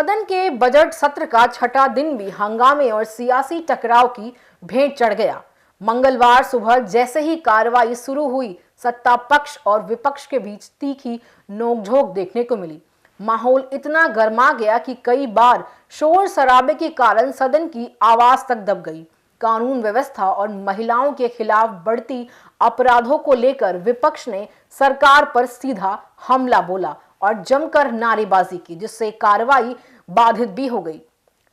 सदन के बजट सत्र का छठा दिन भी हंगामे और सियासी टकराव की भेंट चढ़ गया। मंगलवार सुबह जैसे ही कार्रवाई शुरू हुई, सत्ता पक्ष और विपक्ष के बीच तीखी नोकझोंक देखने को मिली। माहौल इतना गर्मा गया कि कई बार शोर शराबे के कारण सदन की आवाज तक दब गई। कानून व्यवस्था और महिलाओं के खिलाफ बढ़ती अपराधों को लेकर विपक्ष ने सरकार पर सीधा हमला बोला और जमकर नारेबाजी की, जिससे कार्रवाई बाधित भी हो गई।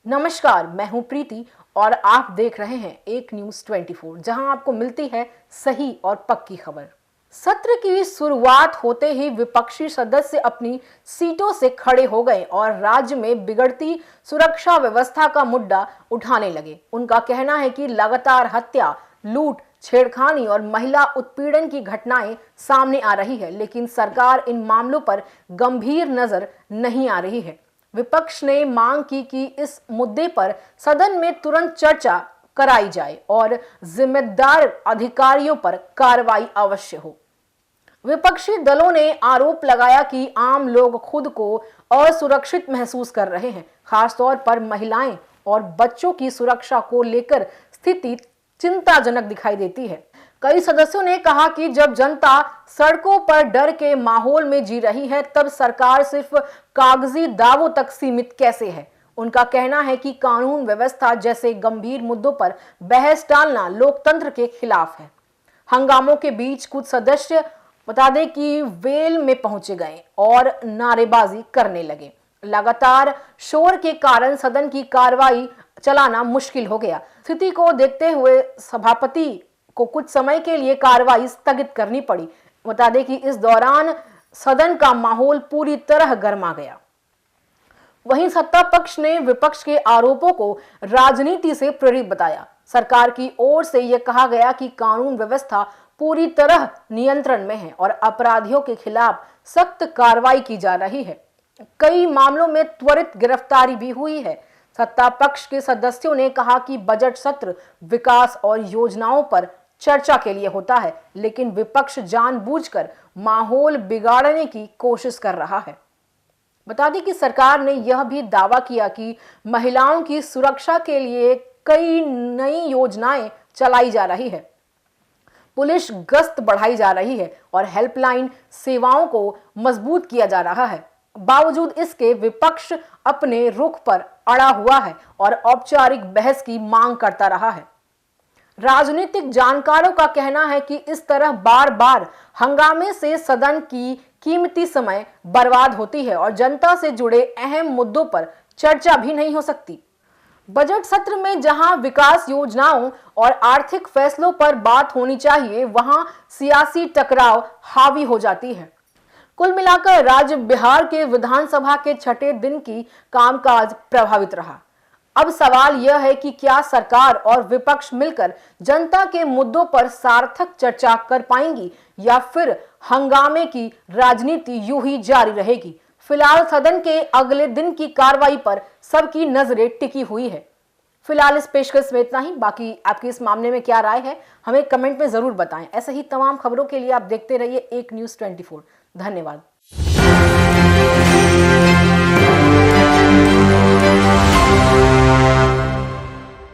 नमस्कार, मैं हूं प्रीति और आप देख रहे हैं एक न्यूज़ 24, जहां आपको मिलती है सही और पक्की खबर। सत्र की शुरुआत होते ही विपक्षी सदस्य अपनी सीटों से खड़े हो गए और राज्य में बिगड़ती सुरक्षा व्यवस्था का मुद्दा उठाने लगे। उनका कहना है कि लगातार हत्या, लूट, छेड़खानी और महिला उत्पीड़न की घटनाएं सामने आ रही है, लेकिन सरकार इन मामलों पर गंभीर नजर नहीं आ रही है। विपक्ष ने मांग की कि इस मुद्दे पर सदन में तुरंत चर्चा कराई जाए और जिम्मेदार अधिकारियों पर कार्रवाई अवश्य हो। विपक्षी दलों ने आरोप लगाया कि आम लोग खुद को असुरक्षित महसूस कर रहे हैं। खासतौर पर महिलाएं और बच्चों की सुरक्षा को लेकर स्थिति चिंताजनक दिखाई देती है। कई सदस्यों ने कहा कि जब जनता सड़कों पर डर के माहौल में जी रही है, तब सरकार सिर्फ कागजी दावों तक सीमित कैसे है। उनका कहना है कि कानून व्यवस्था जैसे गंभीर मुद्दों पर बहस टालना लोकतंत्र के खिलाफ है। हंगामों के बीच कुछ सदस्य बता दें कि वेल में पहुंचे गए और नारेबाजी करने लगे। लगातार शोर के कारण सदन की कार्रवाई चलाना मुश्किल हो गया। स्थिति को देखते हुए सभापति को कुछ समय के लिए कार्रवाई स्थगित करनी पड़ी। बता दें कि इस दौरान सदन का माहौल पूरी तरह गर्मा गया। वहीं सत्ता पक्ष ने विपक्ष के आरोपों को राजनीति से प्रेरित बताया। सरकार की ओर से यह कहा गया कि कानून व्यवस्था पूरी तरह नियंत्रण में है और अपराधियों के खिलाफ सख्त कार्रवाई की जा रही है। कई मामलों में त्वरित गिरफ्तारी भी हुई है। सत्ता पक्ष के सदस्यों ने कहा कि बजट सत्र विकास और योजनाओं पर चर्चा के लिए होता है, लेकिन विपक्ष जानबूझकर माहौल बिगाड़ने की कोशिश कर रहा है। बता दें कि सरकार ने यह भी दावा किया कि महिलाओं की सुरक्षा के लिए कई नई योजनाएं चलाई जा रही है। पुलिस गश्त बढ़ाई जा रही है और हेल्पलाइन सेवाओं को मजबूत किया जा रहा है। बावजूद इसके विपक्ष अपने रुख पर अड़ा हुआ है और औपचारिक बहस की मांग करता रहा है। राजनीतिक जानकारों का कहना है कि इस तरह बार बार हंगामे से सदन की कीमती समय बर्बाद होती है और जनता से जुड़े अहम मुद्दों पर चर्चा भी नहीं हो सकती। बजट सत्र में जहां विकास योजनाओं और आर्थिक फैसलों पर बात होनी चाहिए, वहां सियासी टकराव हावी हो जाती है। कुल मिलाकर राज्य बिहार के विधानसभा के छठे दिन की कामकाज प्रभावित रहा। अब सवाल यह है कि क्या सरकार और विपक्ष मिलकर जनता के मुद्दों पर सार्थक चर्चा कर पाएंगी या फिर हंगामे की राजनीति यूं ही जारी रहेगी। फिलहाल सदन के अगले दिन की कार्रवाई पर सबकी नजरें टिकी हुई है। फिलहाल इस पेशकश में इतना ही। बाकी आपकी इस मामले में क्या राय है, हमें कमेंट में जरूर बताएं। ऐसे ही तमाम खबरों के लिए आप देखते रहिए एक न्यूज़ 24। धन्यवाद।